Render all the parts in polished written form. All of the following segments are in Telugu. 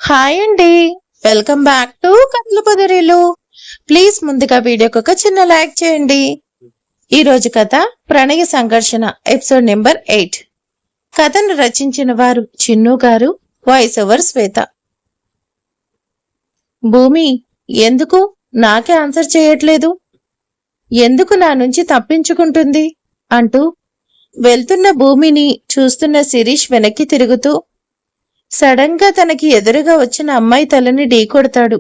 హాయ్ అండి, వెల్కమ్ బ్యాక్ టు కథల పొదరిల్లు. ప్లీజ్ ముందుగా వీడియోకి ఒక చిన్న లైక్ చేయండి. ఈ రోజు కథ ప్రణయ సంఘర్షణ ఎపిసోడ్ నెంబర్ 8. కథను రచించిన వారు చిన్ను గారు, వాయిస్ ఓవర్ శ్వేత. భూమి ఎందుకు నాకే ఆన్సర్ చేయట్లేదు, ఎందుకు నా నుంచి తప్పించుకుంటుంది అంటూ వెళ్తున్న భూమిని చూస్తున్న శిరీష్ వెనక్కి తిరుగుతూ సడన్ గా తనకి ఎదురుగా వచ్చిన అమ్మాయి తలని ఢీకొడతాడు.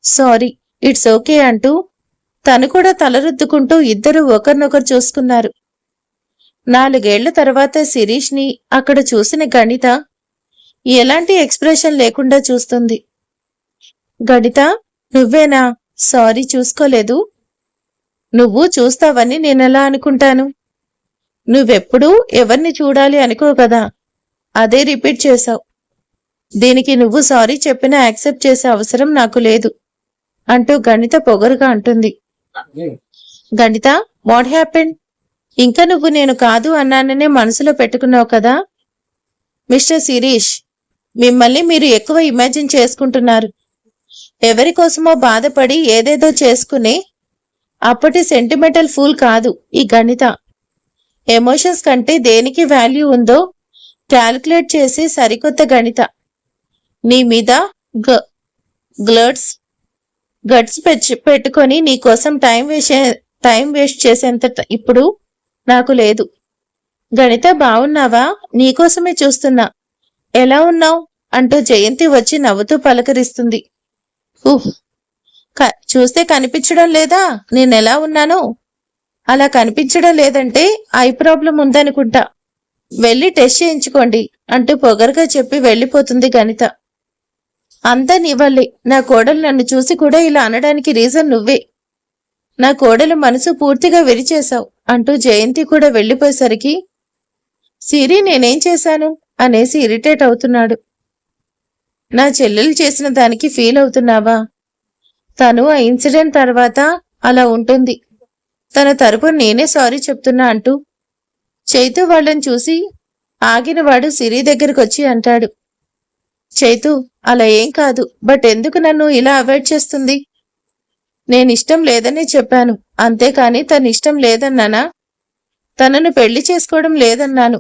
సారీ, ఇట్స్ ఓకే అంటూ తను కూడా తలరుద్దుకుంటూ ఇద్దరు ఒకరినొకరు చూసుకున్నారు. 4 ఏళ్ల తర్వాత శిరీష్ ని అక్కడ చూసిన గణిత ఎలాంటి ఎక్స్ప్రెషన్ లేకుండా చూస్తుంది. గణిత, నువ్వేనా? సారీ, చూసుకోలేదు. నువ్వు చూస్తావని నేనెలా అనుకుంటాను? నువ్వెప్పుడూ ఎవరిని చూడాలి అనుకో కదా, అదే రిపీట్ చేశావు. దీనికి నువ్వు సారీ చెప్పినా యాక్సెప్ట్ చేసే అవసరం నాకు లేదు అంటూ గణిత పొగరుగా అంటుంది. గణిత, వాట్ హ్యాపెండ్? ఇంకా నువ్వు నేను కాదు అన్నాననే మనసులో పెట్టుకున్నావు కదా. మిస్టర్ శిరీష్, మిమ్మల్ని మీరు ఎక్కువ ఇమాజిన్ చేసుకుంటున్నారు. ఎవరి కోసమో బాధపడి ఏదేదో చేసుకునే అప్పటి సెంటిమెంటల్ ఫూల్ కాదు ఈ గణిత. ఎమోషన్స్ కంటే దేనికి వాల్యూ ఉందో క్యాల్కులేట్ చేసి సరికొత్త గణిత. నీ మీద గట్స్ పెట్టుకొని నీ కోసం టైం వేస్ట్ చేసేంత ఇప్పుడు నాకు లేదు. గణిత, బావున్నావా? నీకోసమే చూస్తున్నా. ఎలా ఉన్నావు అంటూ జయంతి వచ్చి నవ్వుతూ పలకరిస్తుంది. చూస్తే కనిపించడం లేదా నేనెలా ఉన్నానో? అలా కనిపించడం లేదంటే ఐ ప్రాబ్లం ఉందనుకుంటా. వెళ్ళి టెస్ట్ చేయించుకోండి అంటూ పొగరుగా చెప్పి వెళ్ళిపోతుంది గణిత. అంతా నీ వల్లే. నా కోడలు నన్ను చూసి కూడా ఇలా అనడానికి రీజన్ నువ్వే. నా కోడలు మనసు పూర్తిగా విరిచేశావు అంటూ జయంతి కూడా వెళ్ళిపోయేసరికి సిరి నేనేం చేశాను అనేసి ఇరిటేట్ అవుతున్నాడు. నా చెల్లెలు చేసిన దానికి ఫీల్ అవుతున్నావా? తను ఆ ఇన్సిడెంట్ తర్వాత అలా ఉంటుంది. తన తరపున నేనే సారీ చెప్తున్నా అంటూ చైతు వాళ్ళని చూసి ఆగినవాడు సిరి దగ్గరకు వచ్చి అంటాడు. చైతు, అలా ఏం కాదు, బట్ ఎందుకు నన్ను ఇలా అవాయిడ్ చేస్తుంది? నేనిష్టం లేదని చెప్పాను, అంతేకాని తను ఇష్టం లేదన్నానా? తనను పెళ్లి చేసుకోవడం లేదన్నాను.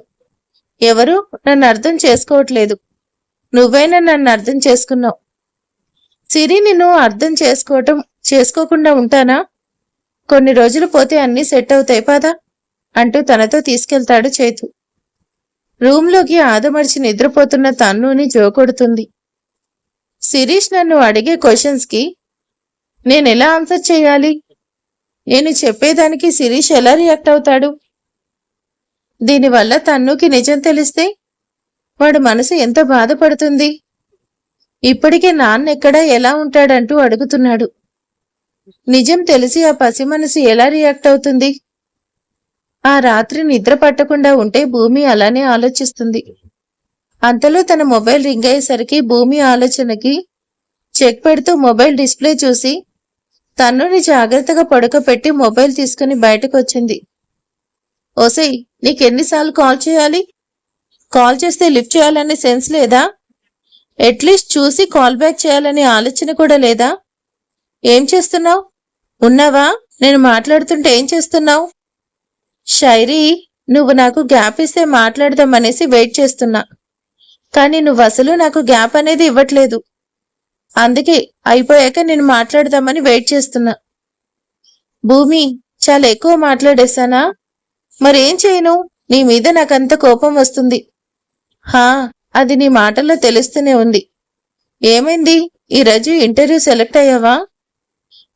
ఎవరు నన్ను అర్థం చేసుకోవట్లేదు. నువ్వైనా నన్ను అర్థం చేసుకున్నావు. సిరి, నిన్ను అర్థం చేసుకోకుండా ఉంటానా? కొన్ని రోజులు పోతే అన్నీ సెట్ అవుతాయి పదా అంటూ తనతో తీసుకెళ్తాడు చైతు. రూంలోకి ఆదమర్చి నిద్రపోతున్న తన్నుని జోకొడుతుంది. శిరీష్ నన్ను అడిగే క్వశ్చన్స్ కి నేనెలా ఆన్సర్ చేయాలి? నేను చెప్పేదానికి శిరీష్ ఎలా రియాక్ట్ అవుతాడు? దీనివల్ల తన్నుకి నిజం తెలిస్తే వాడు మనసు ఎంత బాధపడుతుంది? ఇప్పటికే నాన్నెక్కడా ఎలా ఉంటాడంటూ అడుగుతున్నాడు. నిజం తెలిసి ఆ పసి మనసు ఎలా రియాక్ట్ అవుతుంది? ఆ రాత్రి నిద్ర పట్టకుండా ఉంటే భూమి అలానే ఆలోచిస్తుంది. అంతలో తన మొబైల్ రింగ్ అయ్యేసరికి భూమి ఆలోచనకి చెక్ పెడుతూ మొబైల్ డిస్ప్లే చూసి తన్నుని జాగ్రత్తగా పడుకోపెట్టి మొబైల్ తీసుకుని బయటకు వచ్చింది. ఓసై, నీకెన్నిసార్లు కాల్ చేయాలి? కాల్ చేస్తే లిఫ్ట్ చేయాలనే సెన్స్ లేదా? అట్లీస్ట్ చూసి కాల్ బ్యాక్ చేయాలనే ఆలోచన కూడా లేదా? ఏం చేస్తున్నావు? ఉన్నావా? నేను మాట్లాడుతుంటే ఏం చేస్తున్నావు? షైరీ, నువ్వు నాకు గ్యాప్ ఇస్తే మాట్లాడదామనేసి వెయిట్ చేస్తున్నా, కానీ నువ్వు అసలు నాకు గ్యాప్ అనేది ఇవ్వట్లేదు. అందుకే అయిపోయాక నేను మాట్లాడదామని వెయిట్ చేస్తున్నా. భూమి, చాలా ఎక్కువ మాట్లాడేశానా? మరేం చేయను? నీ మీద నాకంత కోపం వస్తుంది. అది నీ మాటల్లో తెలుస్తూనే ఉంది. ఏమైంది? ఈరోజు ఇంటర్వ్యూ సెలెక్ట్ అయ్యావా?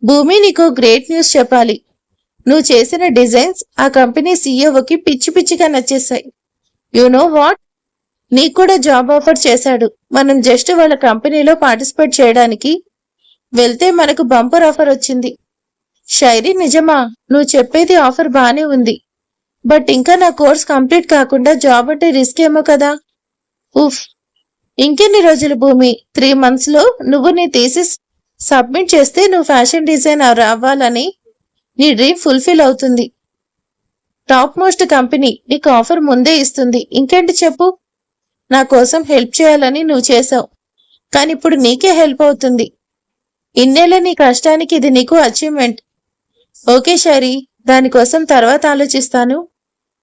భూమి, నీకు గ్రేట్ న్యూస్ చెప్పాలి. నువ్వు చేసిన డిజైన్స్ ఆ కంపెనీ సీఈఓకి పిచ్చి పిచ్చిగా నచ్చేశాయి. యు నో వాట్, నీకు కూడా జాబ్ ఆఫర్ చేశాడు. మనం జస్ట్ వాళ్ళ కంపెనీలో పార్టిసిపేట్ చేయడానికి వెళ్తే మనకు బంపర్ ఆఫర్ వచ్చింది. షైరీ, నిజమా? నువ్వు చెప్పేది ఆఫర్ బానే ఉంది, బట్ ఇంకా నా కోర్స్ కంప్లీట్ కాకుండా జాబ్ అంటే రిస్క్ ఏమో కదా. ఇంకెన్ని రోజులు భూమి? 3 months లో నువ్వు నీ థీసిస్ సబ్మిట్ చేస్తే నువ్వు ఫ్యాషన్ డిజైనర్ అవ్వాలని నీ డ్రీమ్ ఫుల్ఫిల్ అవుతుంది. టాప్ మోస్ట్ కంపెనీ నీకు ఆఫర్ ముందే ఇస్తుంది. ఇంకేంటి చెప్పు? నా కోసం హెల్ప్ చేయాలని నువ్వు చేసావు, కానీ ఇప్పుడు నీకే హెల్ప్ అవుతుంది. ఇన్నేళ్ళ నీ కష్టానికి ఇది నీకు అచీవ్మెంట్. ఓకే షైరీ, దానికోసం తర్వాత ఆలోచిస్తాను.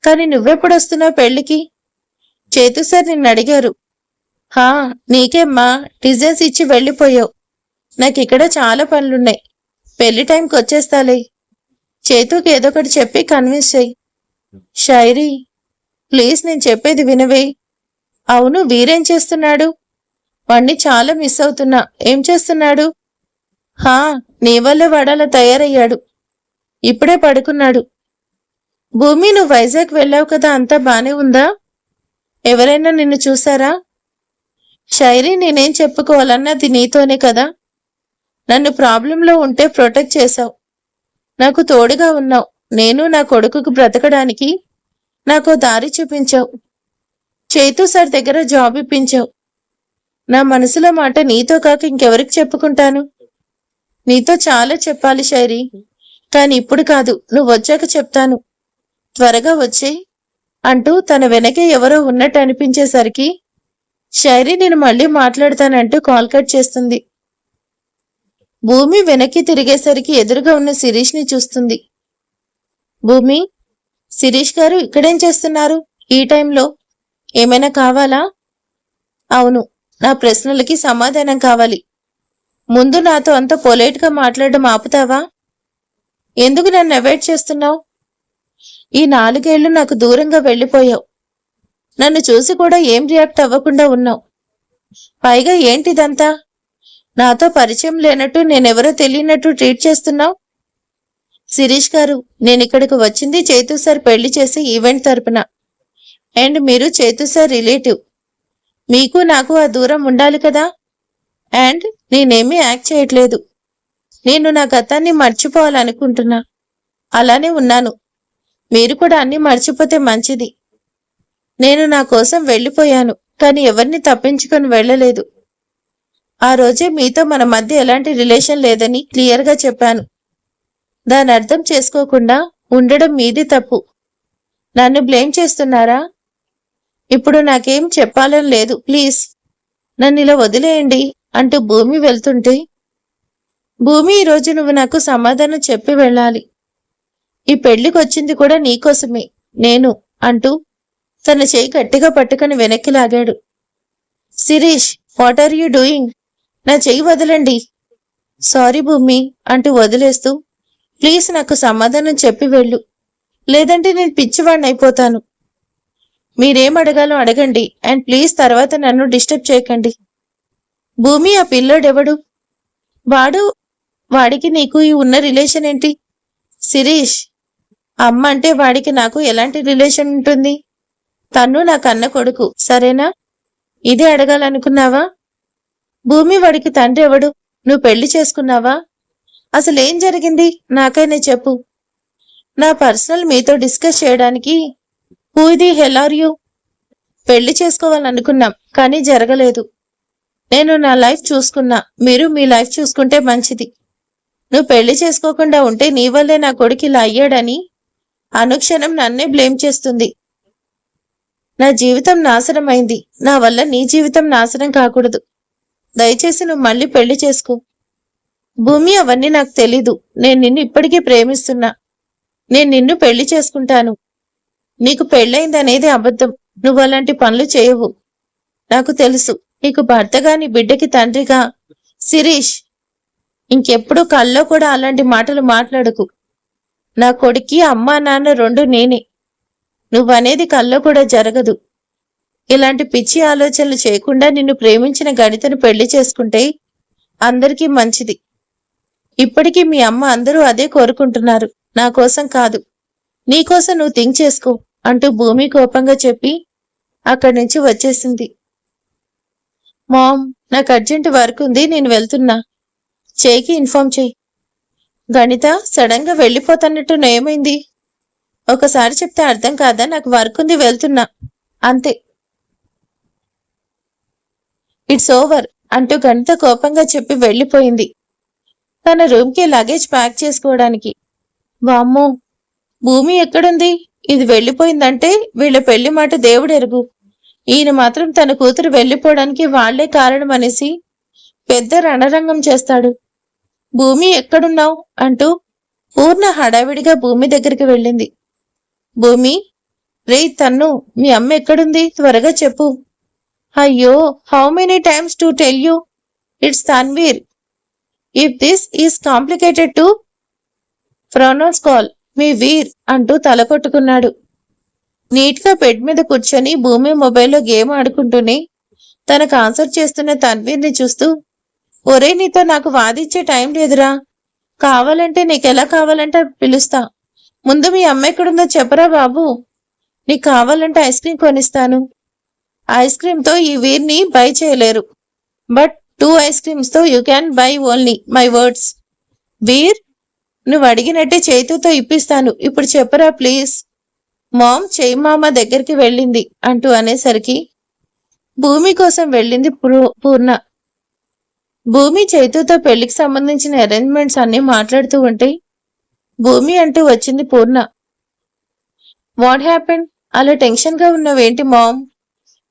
కానీ నువ్వెప్పుడొస్తున్నావు పెళ్లికి? చేతు సార్ నిన్ను అడిగారు. హా, నీకేమ్మా, డిజైన్స్ ఇచ్చి వెళ్ళిపోయావు. నాకిక్కడ చాలా పనులున్నాయి. పెళ్లి టైంకి వచ్చేస్తాలే. చేతుకి ఏదొకటి చెప్పి కన్విన్స్ చెయ్యి. షైరీ, ప్లీజ్ నేను చెప్పేది వినవే. అవును, వీరేం చేస్తున్నాడు? వాణ్ణి చాలా మిస్ అవుతున్నా. ఏం చేస్తున్నాడు? హా, నీ వల్ల వాడలా తయారయ్యాడు. ఇప్పుడే పడుకున్నాడు. భూమి, నువ్వు వైజాగ్ వెళ్ళావు కదా, అంతా బానే ఉందా? ఎవరైనా నిన్ను చూసారా? షైరీ, నేనేం చెప్పుకోవాలన్నది నీతోనే కదా. నన్ను ప్రాబ్లంలో ఉంటే ప్రొటెక్ట్ చేశావు. నాకు తోడుగా ఉన్నావు. నేను నా కొడుకుకు బ్రతకడానికి నాకు దారి చూపించావు. చేతు సార్ దగ్గర జాబ్ ఇప్పించావు. నా మనసులో మాట నీతో కాక ఇంకెవరికి చెప్పుకుంటాను? నీతో చాలా చెప్పాలి షైరీ, కానీ ఇప్పుడు కాదు, నువ్వు వచ్చాక చెప్తాను. త్వరగా వచ్చేయ్ అంటూ తన వెనకే ఎవరో ఉన్నట్టు అనిపించేసరికి షైరీ నేను మళ్ళీ మాట్లాడతానంటూ కాల్ కట్ చేస్తుంది. భూమి వెనక్కి తిరిగేసరికి ఎదురుగా ఉన్న శిరీష్ని చూస్తుంది. భూమి, శిరీష్ గారు ఇక్కడేం చేస్తున్నారు ఈ టైంలో? ఏమైనా కావాలా? అవును, నా ప్రశ్నలకి సమాధానం కావాలి. ముందు నాతో అంత పొలైట్గా మాట్లాడడం ఆపుతావా? ఎందుకు నన్ను అవాయిడ్ చేస్తున్నావు? ఈ 4 ఏళ్లు నాకు దూరంగా వెళ్ళిపోయావు. నన్ను చూసి కూడా ఏం రియాక్ట్ అవ్వకుండా ఉన్నావు. పైగా ఏంటిదంతా? నాతో పరిచయం లేనట్టు, నేనెవరో తెలియనట్టు ట్రీట్ చేస్తున్నావు. శిరీష్ గారు, నేనిక్కడికి వచ్చింది చేతు సార్ పెళ్లి చేసే ఈవెంట్ తరపున. అండ్ మీరు చేతు సార్ రిలేటివ్. మీకు నాకు ఆ దూరం ఉండాలి కదా. అండ్ నేనేమీ యాక్ట్ చేయట్లేదు. నేను నా గతాన్ని మర్చిపోవాలనుకుంటున్నా. అలానే ఉన్నాను. మీరు కూడా అన్నీ మర్చిపోతే మంచిది. నేను నా కోసం వెళ్ళిపోయాను, కానీ ఎవరిని తప్పించుకొని వెళ్ళలేదు. ఆ రోజే మీతో మన మధ్య ఎలాంటి రిలేషన్ లేదని క్లియర్గా చెప్పాను. దాని అర్థం చేసుకోకుండా ఉండడం మీది తప్పు. నన్ను బ్లేమ్ చేస్తున్నారా? ఇప్పుడు నాకేం చెప్పాలని లేదు. ప్లీజ్ నన్ను ఇలా వదిలేయండి అంటూ భూమి వెళ్తుంటే, భూమి, ఈరోజు నువ్వు నాకు సమాధానం చెప్పి వెళ్ళాలి. ఈ పెళ్లికి వచ్చింది కూడా నీకోసమే నేను అంటూ తన చేయి గట్టిగా పట్టుకుని వెనక్కి లాగాడు. Shirish, what are you doing? నా చెయ్యి వదలండి. సారీ భూమి అంటూ వదిలేస్తూ, ప్లీజ్ నాకు సమాధానం చెప్పి వెళ్ళు, లేదంటే నేను పిచ్చివాడిని అయిపోతాను. మీరేం అడగాలో అడగండి, అండ్ ప్లీజ్ తర్వాత నన్ను డిస్టర్బ్ చేయకండి. భూమి, ఆ పిల్లోడెవడు? వాడికి నీకు ఈ ఉన్న రిలేషన్ ఏంటి? శిరీష్, అమ్మ అంటే వాడికి నాకు ఎలాంటి రిలేషన్ ఉంటుంది? తను నా కన్న కొడుకు, సరేనా? ఇదే అడగాలనుకున్నావా? భూమి, వాడికి తండ్రి ఎవడు? నువ్వు పెళ్లి చేసుకున్నావా? అసలేం జరిగింది నాకైనా చెప్పు. నా పర్సనల్ మీతో డిస్కస్ చేయడానికి who the hell are you? పెళ్లి చేసుకోవాలనుకున్నాం, కానీ జరగలేదు. నేను నా లైఫ్ చూసుకున్నా, మీరు మీ లైఫ్ చూసుకుంటే మంచిది. నువ్వు పెళ్లి చేసుకోకుండా ఉంటే నీ వల్లే నా కొడుకు ఇలా అయ్యాడని అనుక్షణం నన్నే బ్లేమ్ చేస్తుంది. నా జీవితం నాశనం అయింది. నా వల్ల నీ జీవితం నాశనం కాకూడదు. దయచేసి నువ్వు మళ్ళీ పెళ్లి చేసుకో. భూమి, అవన్నీ నాకు తెలీదు. నేను నిన్ను ఇప్పటికీ ప్రేమిస్తున్నా. నేను నిన్ను పెళ్లి చేసుకుంటాను. నీకు పెళ్ళైందనేది అబద్ధం. నువ్వు అలాంటి పనులు చేయవు. నాకు తెలుసు. నీకు భర్తగా, నీ బిడ్డకి తండ్రిగా. శిరీష్, ఇంకెప్పుడు కల్లో కూడా అలాంటి మాటలు మాట్లాడకు. నా కొడుక్కి అమ్మా నాన్న 2 నేనే. నువ్వనేది కల్లో కూడా జరగదు. ఇలాంటి పిచ్చి ఆలోచనలు చేయకుండా నిన్ను ప్రేమించిన గణితను పెళ్లి చేసుకుంటే అందరికీ మంచిది. ఇప్పటికీ మీ అమ్మ అందరూ అదే కోరుకుంటున్నారు, నా కోసం కాదు. నీకోసం నువ్వు థింక్ చేసుకో అంటూ భూమి కోపంగా చెప్పి అక్కడి నుంచి వచ్చేసింది. మామ్, నాకు అర్జెంట్ వర్క్ ఉంది, నేను వెళ్తున్నా. చేయికి ఇన్ఫార్మ్ చేయి. గణిత, సడన్ గా వెళ్ళిపోతాన్నట్టు ఏమైంది? ఒకసారి చెప్తే అర్థం కాదా? నాకు వర్క్ ఉంది, వెళ్తున్నా అంతే. ఇట్స్ ఓవర్ అంటూ గణిత కోపంగా చెప్పి వెళ్ళిపోయింది తన రూమ్కి లగేజ్ ప్యాక్ చేసుకోవడానికి. వామ్మో, భూమి ఎక్కడుంది? ఇది వెళ్ళిపోయిందంటే వీళ్ళ పెళ్లి మాట దేవుడెరుగు. ఈయన మాత్రం తన కూతురు వెళ్ళిపోవడానికి వాళ్లే కారణం అనేసి పెద్ద రణరంగం చేస్తాడు. భూమి ఎక్కడున్నావు అంటూ పూర్ణ హడావిడిగా భూమి దగ్గరికి వెళ్ళింది. భూమి, రే తన్ను, మీ అమ్మ ఎక్కడుంది? త్వరగా చెప్పు. అయ్యో, how many times to tell you? It's Tanveer. If this is complicated to pronounce call me Veer అంటూ తల కొట్టుకున్నాడు. నీట్గా బెడ్ మీద కూర్చొని భూమి మొబైల్లో గేమ్ ఆడుకుంటూనే తనకు ఆన్సర్ చేస్తున్న తన్వీర్ని చూస్తూ, ఒరే నీతో నాకు వాదించే టైం లేదురా. కావాలంటే నీకెలా కావాలంటే పిలుస్తా. ముందు మీ అమ్మ ఎక్కడుందో చెప్పరా బాబు. నీకు కావాలంటే ఐస్ క్రీమ్ కొనిస్తాను. ఐస్ క్రీమ్తో ఈ వీర్ని బై చేయలేరు. బట్ 2 ఐస్ క్రీమ్స్తో you can buy only my words. Veer, నువ్వు అడిగినట్టే చేతితో ఇప్పిస్తాను. ఇప్పుడు చెప్పరా ప్లీజ్. మామ్ చెయ్యి మామ దగ్గరికి వెళ్ళింది అంటూ అనేసరికి భూమి కోసం వెళ్ళింది పూర్ణ. భూమి చైతుతో పెళ్లికి సంబంధించిన అరేంజ్మెంట్స్ అన్ని మాట్లాడుతూ ఉంటే భూమి అంటూ వచ్చింది పూర్ణ. What happened? అలా టెన్షన్ గా ఉన్నావేంటి మామ్?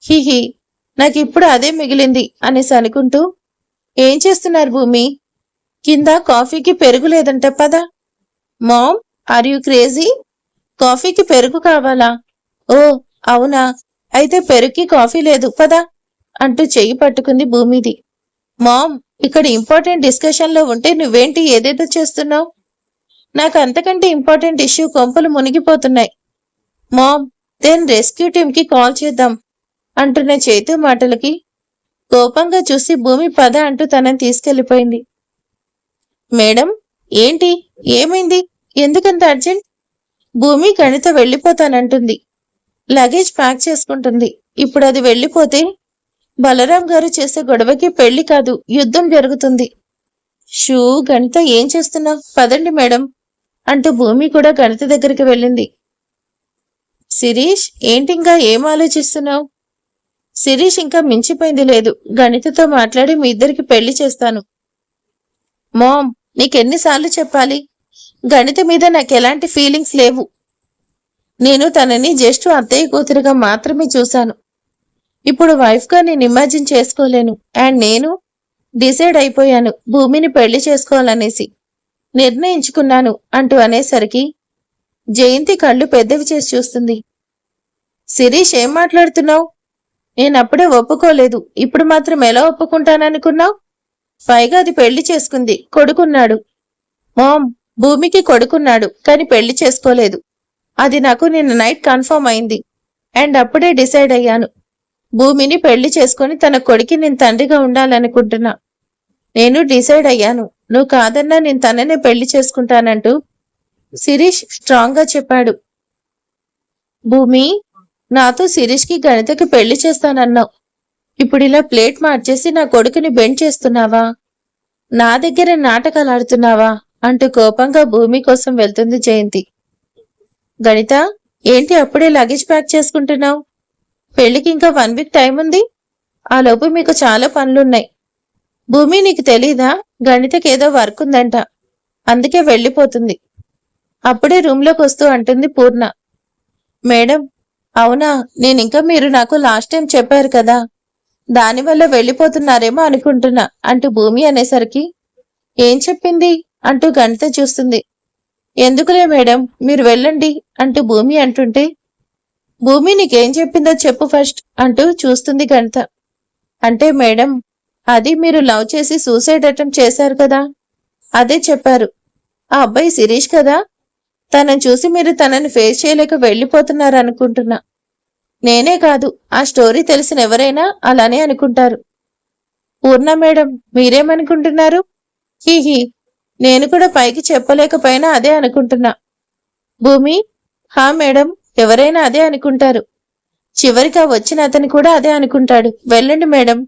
హిహి, నాకు ఇప్పుడు అదే మిగిలింది అనేసి అనుకుంటూ, ఏం చేస్తున్నారు భూమి? కింద కాఫీకి పెరుగు లేదంట, పద. Mom, are you crazy? కాఫీకి పెరుగు కావాలా? ఓ అవునా, అయితే పెరుగుకి కాఫీ లేదు, పద అంటూ చెయ్యి పట్టుకుంది భూమిది. మామ్, ఇక్కడ ఇంపార్టెంట్ డిస్కషన్ లో ఉంటే నువ్వేంటి ఏదేదో చేస్తున్నావు? నాకు అంతకంటే ఇంపార్టెంట్ ఇష్యూ, కొంపలు మునిగిపోతున్నాయి. మామ్, దెన్ రెస్క్యూ టీమ్ కి కాల్ చేద్దాం అంటున్న చేతు మాటలకి కోపంగా చూసి భూమి పద అంటూ తనని తీసుకెళ్లిపోయింది. మేడం, ఏంటి, ఏమైంది, ఎందుకంత అర్జెంట్? భూమి గణిత వెళ్ళిపోతానంటుంది. లగేజ్ ప్యాక్ చేసుకుంటుంది. ఇప్పుడు అది వెళ్ళిపోతే బలరాం గారు చేసే గొడవకి పెళ్లి కాదు, యుద్ధం జరుగుతుంది. షూ, గణిత ఏం చేస్తున్నావు? పదండి మేడం అంటూ భూమి కూడా గణిత దగ్గరికి వెళ్ళింది. శిరీష్, ఏంటి ఇంకా ఏం ఆలోచిస్తున్నావు? శిరీష్ ఇంకా మించిపోయింది లేదు. గణితతో మాట్లాడి మీ ఇద్దరికి పెళ్లి చేస్తాను. మామ్, నీకెన్నిసార్లు చెప్పాలి? గణిత మీద నాకు ఎలాంటి ఫీలింగ్స్ లేవు. నేను తనని జస్ట్ అత్తయ్య కూతురుగా మాత్రమే చూశాను. ఇప్పుడు వైఫ్గా నేను ఇమాజిన్ చేసుకోలేను. అండ్ నేను డిసైడ్ అయిపోయాను, భూమిని పెళ్లి చేసుకోవాలనేసి నిర్ణయించుకున్నాను అంటూ అనేసరికి జయంతి కళ్ళు పెద్దవి చేసి చూస్తుంది. శిరీష్, ఏం మాట్లాడుతున్నావు? నేనప్పుడే ఒప్పుకోలేదు, ఇప్పుడు మాత్రం ఎలా ఒప్పుకుంటాననుకున్నావు? పైగా అది పెళ్లి చేసుకుంది, కొడుకున్నాడు. మామ్, భూమికి కొడుకున్నాడు కానీ పెళ్లి చేసుకోలేదు. అది నాకు నిన్న నైట్ కన్ఫర్మ్ అయింది. అండ్ అప్పుడే డిసైడ్ అయ్యాను, భూమిని పెళ్లి చేసుకుని తన కొడుకి నేను తండ్రిగా ఉండాలనుకుంటున్నా. నేను డిసైడ్ అయ్యాను, నువ్వు కాదన్నా నేను తననే పెళ్లి చేసుకుంటానంటూ శిరీష్ స్ట్రాంగ్ గా చెప్పాడు. భూమి, నాతో శిరీష్కి గణితకి పెళ్లి చేస్తానన్నావు. ఇప్పుడు ఇలా ప్లేట్ మార్చేసి నా కొడుకుని బెండ్ చేస్తున్నావా? నా దగ్గర నాటకాలు ఆడుతున్నావా అంటూ కోపంగా భూమి కోసం వెళ్తుంది జయంతి. గణిత, ఏంటి అప్పుడే లగేజ్ ప్యాక్ చేసుకుంటున్నావు? పెళ్లికి ఇంకా 1 వీక్ టైం ఉంది. ఆ లోపు మీకు చాలా పనులున్నాయి. భూమి, నీకు తెలీదా? గణితకి ఏదో వర్క్ ఉందంట, అందుకే వెళ్ళిపోతుంది. అప్పుడే రూమ్లోకి వస్తూ అంటుంది పూర్ణ. మేడం, అవునా, నేనింకా మీరు నాకు లాస్ట్ టైం చెప్పారు కదా, దానివల్ల వెళ్ళిపోతున్నారేమో అనుకుంటున్నా అంటూ భూమి అనేసరికి ఏం చెప్పింది అంటూ గణిత చూస్తుంది. ఎందుకులే మేడం, మీరు వెళ్ళండి అంటూ భూమి అంటుంటే, భూమి నీకేం చెప్పిందో చెప్పు ఫస్ట్ అంటూ చూస్తుంది గణిత. అంటే మేడం, అది మీరు లవ్ చేసి సూసైడ్ అటెంప్ట్ చేశారు కదా, అదే చెప్పారు. ఆ అబ్బాయి శిరీష్ కదా, తనని చూసి మీరు తనని ఫేస్ చేయలేక వెళ్ళిపోతున్నారు అనుకుంటున్నా. నేనే కాదు, ఆ స్టోరీ తెలిసిన ఎవరైనా అలానే అనుకుంటారు. పూర్ణ మేడం, మీరేమనుకుంటున్నారు? హీహీ, నేను కూడా పైకి చెప్పలేకపోయినా అదే అనుకుంటున్నా. భూమి, హా మేడం, ఎవరైనా అదే అనుకుంటారు. చివరిగా వచ్చిన అతను కూడా అదే అనుకుంటాడు. వెళ్ళండి మేడం,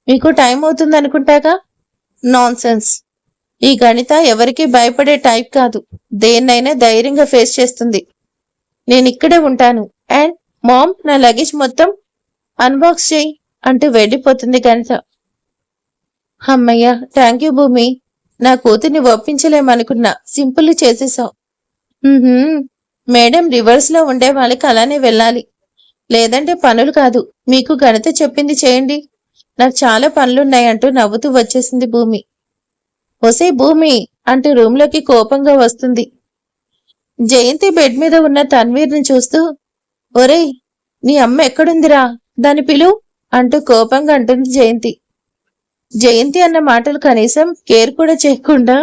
మీకు టైం అవుతుంది అనుకుంటాగా. నాన్సెన్స్. ఈ గణిత ఎవరికి భయపడే టైప్ కాదు, దేన్నైనా ధైర్యంగా ఫేస్ చేస్తుంది. నేను ఇక్కడే ఉంటాను. అండ్ మామ్, నా లగేజ్ మొత్తం అన్బాక్స్ చేయి అంటూ వెళ్ళిపోతుంది గణిత. అమ్మయ్య, థ్యాంక్ యూ భూమి, నా కూతుర్ని ఒప్పించలేమనుకున్నా, సింపుల్ చేసేసావు. మేడం, రివర్స్ లో ఉండే వాళ్ళకి అలానే వెళ్ళాలి, లేదంటే పనులు కాదు. మీకు గణిత చెప్పింది చేయండి, నాకు చాలా పనులున్నాయంటూ నవ్వుతూ వచ్చేసింది భూమి. ఒసే భూమి అంటూ రూంలోకి కోపంగా వస్తుంది. జయంతి బెడ్ మీద ఉన్న తన్వీర్ని చూస్తూ, ఒరేయ్ నీ అమ్మ ఎక్కడుందిరా, దాని పిలు అంటూ కోపంగా అంటుంది జయంతి. జయంతి అన్న మాటలు కనీసం కేర్ కూడా చేయకుండా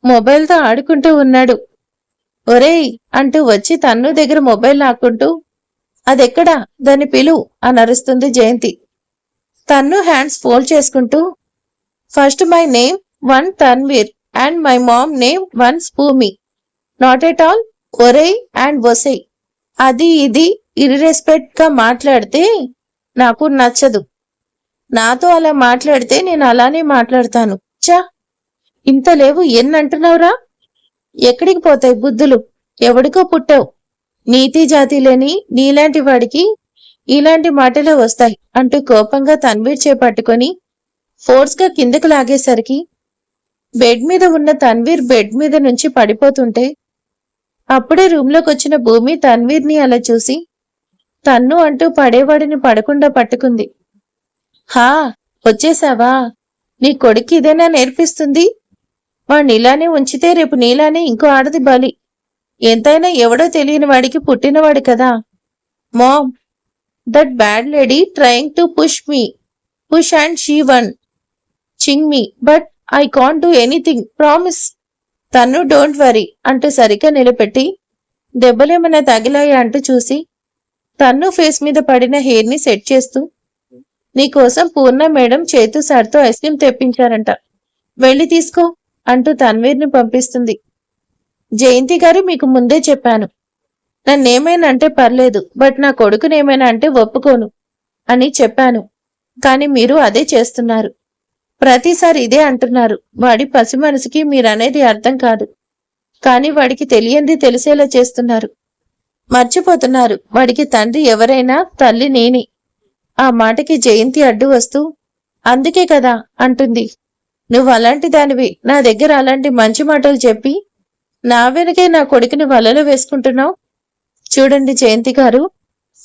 మొబైల్తో ఆడుకుంటూ ఉన్నాడు. ఒరేయ్ అంటూ వచ్చి తన్ను దగ్గర మొబైల్ లాక్కుంటూ, అదెక్కడా, దాని పిలు అని అరుస్తుంది జయంతి. తన్ను హ్యాండ్స్ ఫోల్డ్ చేసుకుంటూ, first my name one Tanveer and my ma'am name one భూమి, నాట్ ఎట్ ఆల్ ఒరేయ్ అండ్ వసై. అది ఇది ఇర్రెస్పెక్ట్ గా మాట్లాడితే నాకు నచ్చదు. నాతో అలా మాట్లాడితే నేను అలానే మాట్లాడతాను. చా, ఇంత లేవు ఎన్నంటున్నావురా? ఎక్కడికి పోతాయి బుద్ధులు? ఎవడికో పుట్టావు. నీతి జాతి లేని నీలాంటి వాడికి ఇలాంటి మాటలే వస్తాయి అంటూ కోపంగా తన్వీర్ చేపట్టుకొని ఫోర్స్ గా కిందకు లాగేసరికి బెడ్ మీద ఉన్న తన్వీర్ బెడ్ మీద నుంచి పడిపోతుంటే అప్పుడే రూంలోకి వచ్చిన భూమి తన్వీర్ని అలా చూసి తన్ను అంటూ పడేవాడిని పడకుండా పట్టుకుంది. హా, వచ్చేసావా? నీ కొడుకు ఇదేనా నేర్పిస్తుంది? వాణ్ణి ఇలానే ఉంచితే రేపు నీలానే ఇంకో ఆడది బలి. ఎంతైనా ఎవడో తెలియని వాడికి పుట్టినవాడు కదా. Mom, that bad lady trying to push and she punching me, but I can't do anything, promise. Tannu don't worry అంటూ సరిగ్గా నిలబెట్టి దెబ్బలేమన్నా తగిలాయా అంటూ చూసి తన్ను ఫేస్ మీద పడిన హెయిర్ ని సెట్ చేస్తూ, నీకోసం పూర్ణ మేడం చేతు సార్తో ఐస్ క్రీమ్ తెప్పించారంట, వెళ్ళి తీసుకో అంటూ తన్వీర్ని పంపిస్తుంది. జయంతి గారు, మీకు ముందే చెప్పాను, నన్నేమైనా అంటే పర్లేదు, బట్ నా కొడుకునేమైనా అంటే ఒప్పుకోను అని చెప్పాను. కాని మీరు అదే చేస్తున్నారు. ప్రతిసారి ఇదే అంటున్నారు. వాడి పసి మనసుకి మీరనేది అర్థం కాదు. కాని వాడికి తెలియంది తెలిసేలా చేస్తున్నారు. మర్చిపోతున్నారు, వాడికి తండ్రి ఎవరైనా తల్లి నేనే. ఆ మాటకి జయంతి అడ్డు వస్తూ, అందుకే కదా అంటుంది, నువ్వు అలాంటి దానివి నా దగ్గర అలాంటి మంచి మాటలు చెప్పి నా వెనకే నా కొడుకుని వలలో వేసుకుంటున్నావు. చూడండి జయంతి గారు,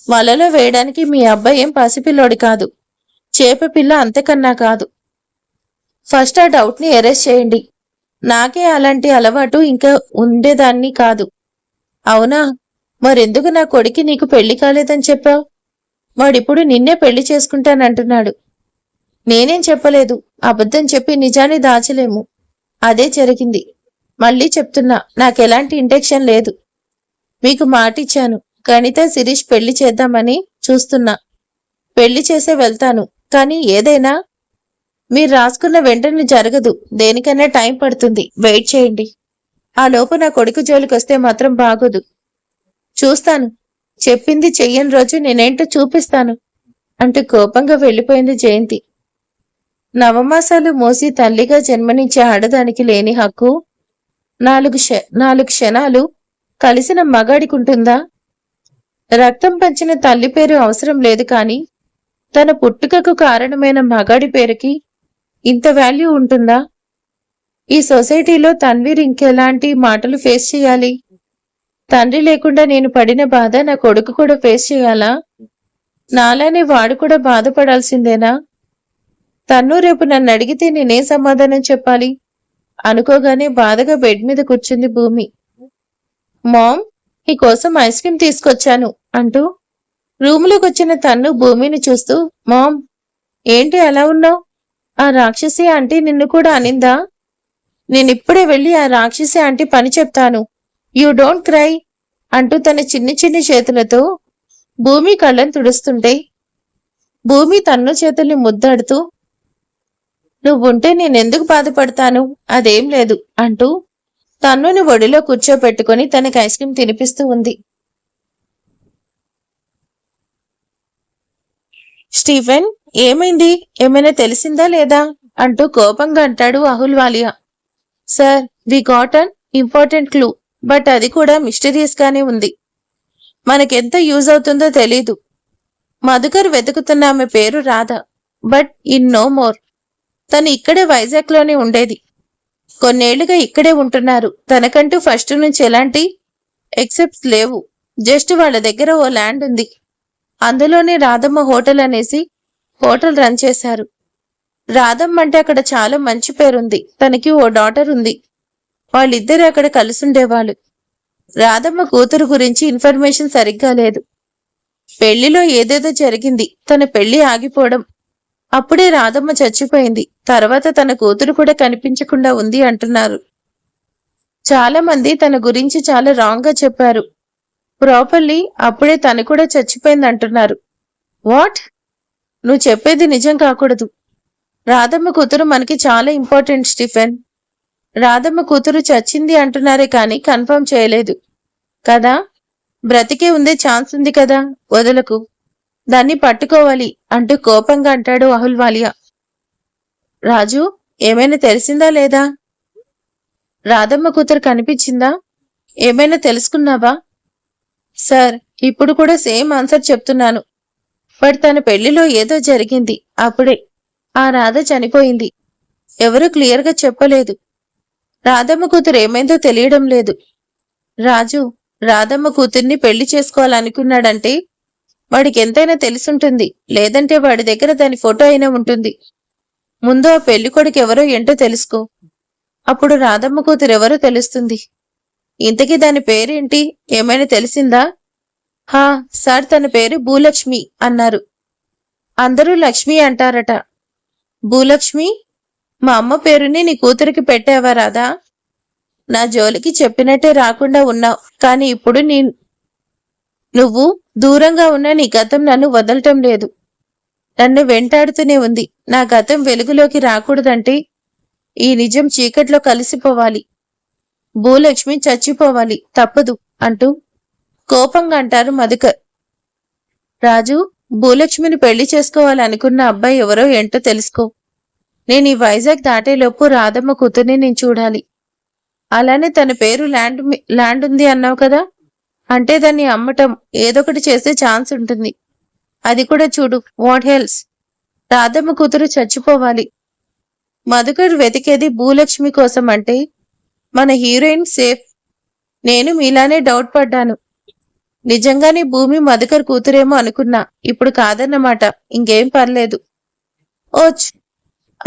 వలలో వేయడానికి మీ అబ్బాయి ఏం పసిపిల్లోడి కాదు, చేప పిల్ల అంతకన్నా కాదు. ఫస్ట్ ఆ డౌట్ ని ఎరేస్ చేయండి. నాకే అలాంటి అలవాటు ఇంకా ఉండేదాన్ని కాదు. అవునా, మరెందుకు నా కొడుకి నీకు పెళ్లి కాలేదని చెప్పావు? వాడిప్పుడు నిన్నే పెళ్లి చేసుకుంటానంటున్నాడు. నేనేం చెప్పలేదు. అబద్ధం చెప్పి నిజాన్ని దాచలేము. అదే జరిగింది. మళ్ళీ చెప్తున్నా, నాకెలాంటి ఇంటెన్షన్ లేదు. మీకు మాటిచ్చాను, గణిత శిరీష్ పెళ్లి చేద్దామని చూస్తున్నా. పెళ్లి చేసే వెళ్తాను. కానీ ఏదైనా మీరు రాసుకున్న వెంటనే జరగదు. దేనికైనా టైం పడుతుంది. వెయిట్ చేయండి. ఆ లోపు నా కొడుకు జోలికొస్తే మాత్రం బాగోదు. చూస్తాను. చెప్పింది చెయ్యని రోజు నేనేంటో చూపిస్తాను అంటూ కోపంగా వెళ్ళిపోయింది జయంతి. నవమాసాలు మోసి తల్లిగా జన్మనిచ్చే ఆడదానికి లేని హక్కు నాలుగు క్షణాలు కలిసిన మగాడికుంటుందా? రక్తం పంచిన తల్లి పేరు అవసరం లేదు, కాని తన పుట్టుకకు కారణమైన మగాడి పేరుకి ఇంత వాల్యూ ఉంటుందా? ఈ సొసైటీలో తన్వీర్ ఇంకెలాంటి మాటలు ఫేస్ చేయాలి? తండ్రి లేకుండా నేను పడిన బాధ నా కొడుకు కూడా ఫేస్ చేయాలా? నాలానే వాడు కూడా బాధపడాల్సిందేనా? తన్ను రేపు నన్ను అడిగితే నేనేం సమాధానం చెప్పాలి? అనుకోగానే బాధగా బెడ్ మీద కూర్చుంది భూమి. మామ్, నీకోసం ఐస్ క్రీమ్ తీసుకొచ్చాను అంటూ రూములోకి వచ్చిన తన్ను భూమిని చూస్తూ, మామ్ ఏంటి అలా ఉన్నావు? ఆ రాక్షసి ఆంటీ నిన్ను కూడా అనిందా? నేనిప్పుడే వెళ్ళి ఆ రాక్షసి ఆంటీ పని చెప్తాను. యూ డోంట్ క్రై అంటూ తన చిన్ని చిన్ని చేతులతో భూమి కళ్ళను తుడుస్తుంటే భూమి తన్ను చేతుల్ని ముద్దాడుతూ, నువ్వుంటే నేనెందుకు బాధపడతాను, అదేం లేదు అంటూ తన్నుని ఒడిలో కూర్చోపెట్టుకుని తనకి ఐస్ క్రీమ్ తినిపిస్తూ ఉంది. స్టీఫెన్, ఏమైంది? ఏమైనా తెలిసిందా లేదా అంటూ కోపంగా అంటాడు Ahluwalia. Sir, we got an important clue, but అది కూడా మిస్టీరియస్ గానే ఉంది. మనకెంత యూజ్ అవుతుందో తెలీదు. మధుకర్ వెతుకుతున్న ఆమె పేరు Radha, but in no more. తను ఇక్కడే వైజాగ్ లోనే ఉండేది. కొన్నేళ్లుగా ఇక్కడే ఉంటున్నారు. తనకంటూ ఫస్ట్ నుంచి ఎలాంటి ఎక్సెప్ట్స్ లేవు. జస్ట్ వాళ్ళ దగ్గర ఓ ల్యాండ్ ఉంది. అందులోనే రాధమ్మ హోటల్ అనేసి హోటల్ రన్ చేశారు. రాధమ్మ అంటే అక్కడ చాలా మంచి పేరుంది. తనకి ఓ డాటర్ ఉంది. వాళ్ళిద్దరూ అక్కడ కలిసుండేవాళ్ళు. రాధమ్మ కూతురు గురించి ఇన్ఫర్మేషన్ సరిగ్గా లేదు. పెళ్లిలో ఏదేదో జరిగింది. తన పెళ్లి ఆగిపోవడం, అప్పుడే రాధమ్మ చచ్చిపోయింది. తర్వాత తన కూతురు కూడా కనిపించకుండా ఉంది అంటున్నారు. చాలా మంది తన గురించి చాలా రాంగ్ గా చెప్పారు. ప్రాపర్లీ అప్పుడే తను కూడా చచ్చిపోయింది అంటున్నారు. వాట్? నువ్వు చెప్పేది నిజం కాకూడదు. రాధమ్మ కూతురు మనకి చాలా ఇంపార్టెంట్ స్టీఫెన్. రాధమ్మ కూతురు చచ్చింది అంటున్నారే కానీ కన్ఫర్మ్ చేయలేదు కదా. బ్రతికే ఉందే ఛాన్స్ ఉంది కదా, వదలకు. దాన్ని పట్టుకోవాలి అంటూ కోపంగా అంటాడు అహుల్వాలియా. రాజు, ఏమైనా తెలిసిందా లేదా? రాధమ్మ కూతురు కనిపించిందా? ఏమైనా తెలుసుకున్నావా? సార్, ఇప్పుడు కూడా సేమ్ ఆన్సర్ చెప్తున్నాను. బట్ తన పెళ్లిలో ఏదో జరిగింది. అప్పుడే ఆ రాధ చనిపోయింది. ఎవరూ క్లియర్గా చెప్పలేదు. రాధమ్మ కూతురు ఏమైందో తెలియడం లేదు. రాజు, రాధమ్మ కూతుర్ని పెళ్లి చేసుకోవాలనుకున్నాడంటే వాడికి ఎంతైనా తెలుసుంటుంది. లేదంటే వాడి దగ్గర దాని ఫోటో అయినా ఉంటుంది. ముందు ఆ పెళ్లి కొడుకు ఎవరో ఏంటో తెలుసుకో. అప్పుడు రాధమ్మ కూతురు ఎవరో తెలుస్తుంది. ఇంతకీ దాని పేరేంటి? ఏమైనా తెలిసిందా? హా సార్, తన పేరు భూలక్ష్మి అన్నారు. అందరూ లక్ష్మి అంటారట. భూలక్ష్మి? మా అమ్మ పేరుని నీ కూతురికి పెట్టావా రాధా? నా జోలికి చెప్పినట్టే రాకుండా ఉన్నావు. కానీ ఇప్పుడు నువ్వు దూరంగా ఉన్న నీ గతం నన్ను వదలటం లేదు. నన్ను వెంటాడుతూనే ఉంది. నా గతం వెలుగులోకి రాకూడదంటే ఈ నిజం చీకట్లో కలిసిపోవాలి. భూలక్ష్మి చచ్చిపోవాలి, తప్పదు అంటూ కోపంగా అంటారు మధుకర్. రాజు, భూలక్ష్మిని పెళ్లి చేసుకోవాలనుకున్న అబ్బాయి ఎవరో ఏంటో తెలుసుకో. నేను ఈ వైజాగ్ దాటేలోపు రాధమ్మ కూతుర్ని నేను చూడాలి. అలానే తన పేరు ల్యాండ్ ఉంది అన్నావు కదా, అంటే దాన్ని అమ్మటం ఏదొకటి చేసే ఛాన్స్ ఉంటుంది. అది కూడా చూడు. వాట్ హెల్స్? రాధమ్మ కూతురు చచ్చిపోవాలి. మధుకర్ వెతికేది భూలక్ష్మి కోసం అంటే మన హీరోయిన్ సేఫ్. నేను మీలానే డౌట్ పడ్డాను. నిజంగానే భూమి మధుకర్ కూతురేమో అనుకున్నా. ఇప్పుడు కాదన్నమాట. ఇంకేం పర్లేదు. ఓచ్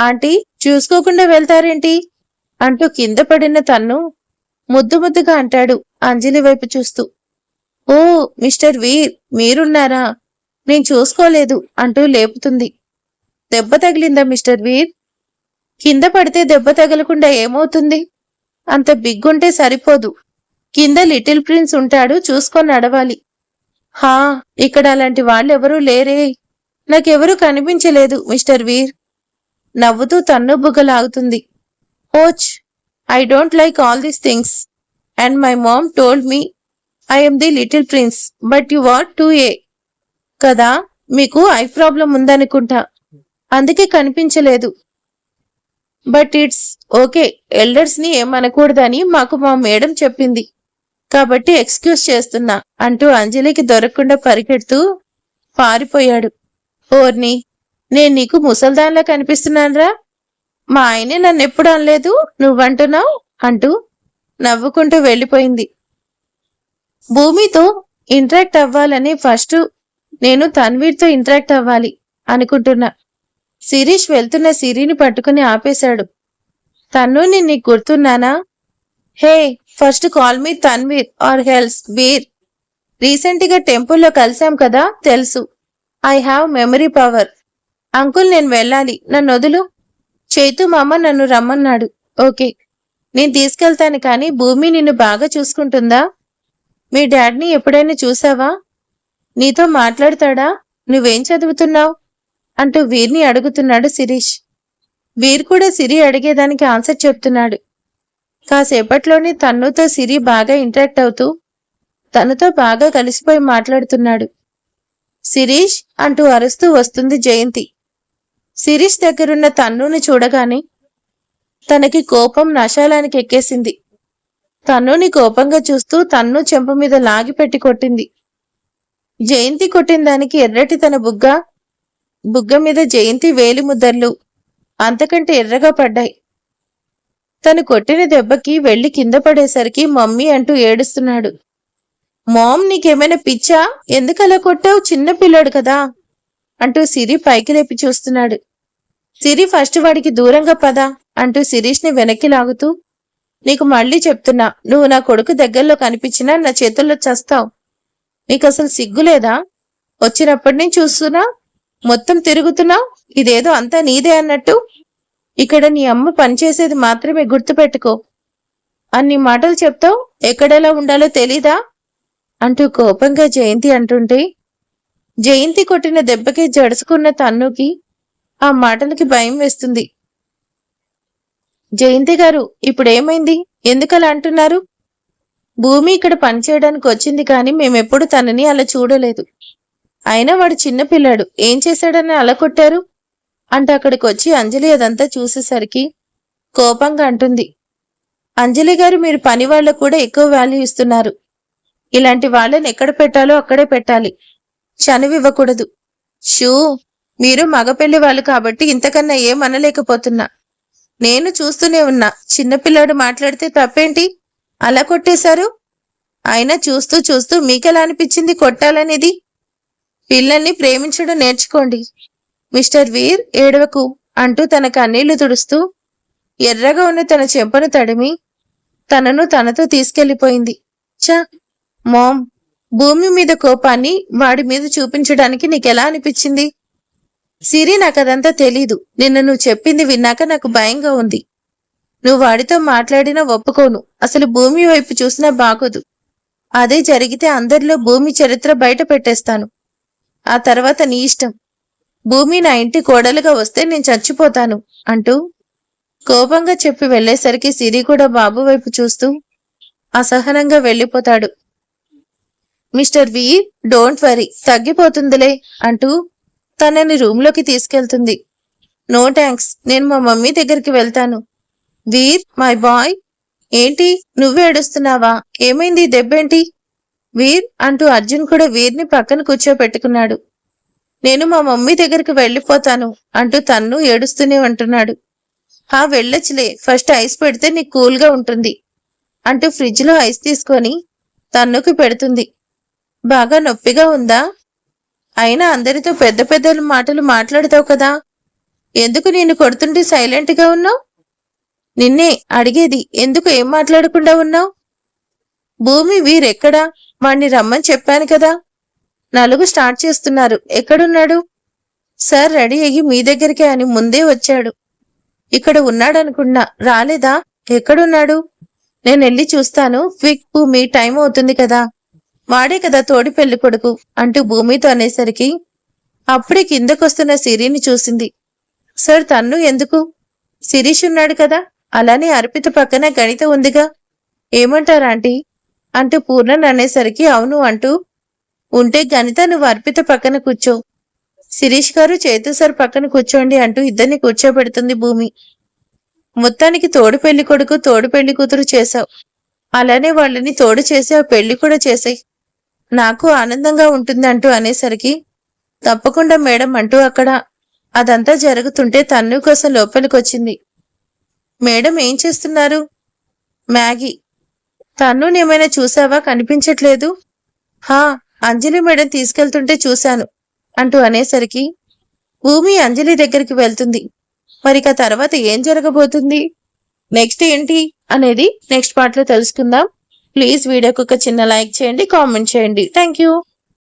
ఆంటీ, చూసుకోకుండా వెళ్తారేంటి అంటూ కింద పడిన తన్ను ముద్దు ముద్దుగా అంటాడు అంజలి వైపు చూస్తూ. ఓ మిస్టర్ వీర్, మీరున్నారా? నేను చూసుకోలేదు అంటూ లేపుతుంది. దెబ్బ తగిలిందా మిస్టర్ వీర్? కింద పడితే దెబ్బ తగలకుండా ఏమవుతుంది? అంత బిగ్గుంటే సరిపోదు. కింద లిటిల్ ప్రిన్స్ ఉంటాడు, చూసుకొని నడవాలి. హా, ఇక్కడ అలాంటి వాళ్ళెవరూ లేరే. నాకెవరూ కనిపించలేదు మిస్టర్ వీర్. నవ్వుతూ తన్ను బుగ్గలాగుతుంది. Ouch, I don't like all these things and my mom told me I am the little prince but you are 2A కదా. మీకు ఐ ప్రాబ్లం ఉందనుకుంటా, అందుకే కనిపించలేదు. But it's okay. ఎల్డర్స్ ని ఏమనకూడదని మాకు మా మేడం చెప్పింది, కాబట్టి ఎక్స్క్యూజ్ చేస్తున్నా అంటూ అంజలికి దొరకకుండా పరిగెడుతూ పారిపోయాడు. ఓర్ని, నేను నీకు ముసల్దాన్లా కనిపిస్తున్నానరా? మా ఆయనే నన్నెప్పుడు అనలేదు, నువ్వంటున్నావు అంటూ నవ్వుకుంటూ వెళ్ళిపోయింది. భూమితో ఇంటరాక్ట్ అవ్వాలని ఫస్ట్ నేను తన్వీర్తో ఇంటరాక్ట్ అవ్వాలి అనుకుంటున్నా. శిరీష్ వెళ్తున్న సిరిని పట్టుకుని ఆపేశాడు. తన్ను నీకు గుర్తున్నానా? Hey, first call me Tanveer or else Veer. Recent గా టెంపుల్లో కలిసాం కదా, తెలుసు. I have memory power. Uncle, నేను వెళ్ళాలి, నన్ను వదులు. చైతు మామ నన్ను రమ్మన్నాడు. ఓకే, నేను తీసుకెళ్తాను. కానీ భూమి నిన్ను బాగా చూసుకుంటుందా? మీ డాడ్ని ఎప్పుడైనా చూసావా? నీతో మాట్లాడతాడా? నువ్వేం చదువుతున్నావు అంటూ వీర్ని అడుగుతున్నాడు శిరీష్. వీర్ కూడా సిరి అడిగేదానికి ఆన్సర్ చెప్తున్నాడు. కాసేపట్లోనే తన్నుతో సిరి బాగా ఇంటరాక్ట్ అవుతూ తనతో బాగా కలిసిపోయి మాట్లాడుతున్నాడు. శిరీష్ అంటూ అరుస్తూ వస్తుంది జయంతి. శిరీష్ దగ్గరున్న తన్నుని చూడగానే తనకి కోపం నశాలానికి ఎక్కేసింది. తన్నుని కోపంగా చూస్తూ తన్ను చెంప మీద లాగిపెట్టి కొట్టింది. జయంతి కొట్టిన దానికి ఎర్రటి తన బుగ్గ మీద జయంతి వేలి ముద్దర్లు అంతకంటే ఎర్రగా పడ్డాయి. తను కొట్టిన దెబ్బకి వెళ్లి కింద పడేసరికి మమ్మీ అంటూ ఏడుస్తున్నాడు. మామ్, నీకేమైనా పిచ్చా? ఎందుకలా కొట్టావు? చిన్న పిల్లాడు కదా అంటూ సిరి పైకి లేపి చూస్తున్నాడు. సిరి ఫస్ట్ వాడికి దూరంగా పద అంటూ శిరీష్ని వెనక్కి లాగుతూ, నీకు మళ్ళీ చెప్తున్నా, నువ్వు నా కొడుకు దగ్గరలో కనిపించినా నా చేతుల్లో చస్తావు. నీకు అసలు సిగ్గులేదా? వచ్చినప్పటి నుంచి చూస్తున్నా, మొత్తం తిరుగుతున్నావు, ఇదేదో అంతా నీదే అన్నట్టు. ఇక్కడ నీ అమ్మ పనిచేసేది మాత్రమే గుర్తుపెట్టుకో. అన్ని మాటలు చెప్తావు, ఎక్కడెలా ఉండాలో తెలీదా అంటూ కోపంగా జయంతి అంటుంటే, జయంతి కొట్టిన దెబ్బకి జడుసుకున్న తన్నుకి ఆ మాటలకి భయం వేస్తుంది. జయంతి గారు, ఇప్పుడేమైంది? ఎందుకలా అంటున్నారు? భూమి ఇక్కడ పనిచేయడానికి వచ్చింది కానీ మేమెప్పుడు తనని అలా చూడలేదు. అయినా వాడు చిన్నపిల్లాడు, ఏం చేశాడని అలా కొట్టారు అంటే అక్కడికి వచ్చి అంజలి అదంతా చూసేసరికి కోపంగా అంటుంది, అంజలి గారు, మీరు పని వాళ్ళకు కూడా ఎక్కువ వాల్యూ ఇస్తున్నారు. ఇలాంటి వాళ్ళని ఎక్కడ పెట్టాలో అక్కడే పెట్టాలి, చనువివ్వకూడదు. షూ, మీరు మగపెళ్లి వాళ్ళు కాబట్టి ఇంతకన్నా ఏమనలేకపోతున్నా. నేను చూస్తూనే ఉన్నా, చిన్నపిల్లాడు మాట్లాడితే తప్పేంటి? అలా కొట్టేశారు. అయినా చూస్తూ చూస్తూ మీకెలా అనిపించింది కొట్టాలనేది? పిల్లల్ని ప్రేమించడం నేర్చుకోండి. మిస్టర్ వీర్, ఏడవకు అంటూ తన కన్నీళ్లు తుడుస్తూ ఎర్రగా ఉన్న తన చెంపను తడిమి తనను తనతో తీసుకెళ్లిపోయింది. చ మామ్, భూమి మీద కోపాన్ని వాడి మీద చూపించడానికి నీకెలా అనిపించింది? సిరి, నాకదంతా తెలీదు. నిన్న నువ్వు చెప్పింది విన్నాక నాకు భయంగా ఉంది. నువ్వు వాడితో మాట్లాడినా ఒప్పుకోను. అసలు భూమి వైపు చూసినా బాగోదు. అదే జరిగితే అందరిలో భూమి చరిత్ర బయట పెట్టేస్తాను. ఆ తర్వాత నీ ఇష్టం. భూమి నా ఇంటి కోడలుగా వస్తే నేను చచ్చిపోతాను అంటూ కోపంగా చెప్పి వెళ్లేసరికి సిరి కూడా బాబు వైపు చూస్తూ అసహనంగా వెళ్లిపోతాడు. మిస్టర్ వీర్, డోంట్ వరీ, తగ్గిపోతుందిలే అంటూ తనని రూమ్లోకి తీసుకెళ్తుంది. నో థ్యాంక్స్, నేను మా మమ్మీ దగ్గరికి వెళ్తాను. వీర్, మై బాయ్. ఏంటి, నువ్వే ఏడుస్తున్నావా? ఏమైంది? దెబ్బేంటి? వీర్ అంటూ అర్జున్ కూడా వీర్ని పక్కన కూర్చోపెట్టుకున్నాడు. నేను మా మమ్మీ దగ్గరికి వెళ్ళిపోతాను అంటూ తన్ను ఏడుస్తూనే అంటున్నాడు. వెళ్ళొచ్చులే, ఫస్ట్ ఐస్ పెడితే నీకు కూల్గా ఉంటుంది అంటూ ఫ్రిడ్జ్లో ఐస్ తీసుకొని తన్నుకి పెడుతుంది. బాగా నొప్పిగా ఉందా? అయినా అందరితో పెద్ద పెద్ద మాటలు మాట్లాడతావు కదా, ఎందుకు నేను కొడుతుంటే సైలెంట్గా ఉన్నావు? నిన్నే అడిగేది, ఎందుకు ఏం మాట్లాడకుండా ఉన్నావు? భూమి, వీరెక్కడా? వాణ్ణి రమ్మని చెప్పాను కదా. నలుగు స్టార్ట్ చేస్తున్నారు, ఎక్కడున్నాడు? సార్, రెడీ అయ్యి మీ దగ్గరికే అని ముందే వచ్చాడు. ఇక్కడ ఉన్నాడనుకున్నా, రాలేదా? ఎక్కడున్నాడు? నేను వెళ్ళి చూస్తాను. క్విక్ భూమి, టైం అవుతుంది కదా. వాడే కదా తోడి పెళ్లి కొడుకు అంటూ భూమితో అనేసరికి అప్పుడే కిందకొస్తున్న సిరిని చూసింది. సార్, తన్ను ఎందుకు? శిరీష్ ఉన్నాడు కదా, అలానే అర్పిత పక్కన గణిత ఉందిగా, ఏమంటారాంటీ అంటూ పూర్ణ అనేసరికి అవును అంటూ, ఉంటే గణిత నువ్వు అర్పిత పక్కన కూర్చో, శిరీష్ గారు చేతు సార్ పక్కన కూర్చోండి అంటూ ఇద్దరిని కూర్చోబెడుతుంది భూమి. మొత్తానికి తోడు పెళ్లి కొడుకు తోడు పెళ్లి కూతురు చేశావు, అలానే వాళ్ళని తోడు చేసావు, పెళ్లి కూడా చేసాయి, నాకు ఆనందంగా ఉంటుంది అంటూ అనేసరికి తప్పకుండా మేడం అంటూ అక్కడ అదంతా జరుగుతుంటే తన్ను కోసం లోపలికి వచ్చింది. మేడం, ఏం చేస్తున్నారు? మ్యాగీ. తన్నునేమైనా చూసావా? కనిపించట్లేదు. అంజలి మేడం తీసుకెళ్తుంటే చూశాను అంటూ అనేసరికి భూమి అంజలి దగ్గరికి వెళ్తుంది. మరిక తర్వాత ఏం జరగబోతుంది, నెక్స్ట్ ఏంటి అనేది నెక్స్ట్ పార్ట్లో తెలుసుకుందాం. ప్లీజ్ వీడియోకి ఒక చిన్న లైక్ చేయండి, కామెంట్ చేయండి. Thank you.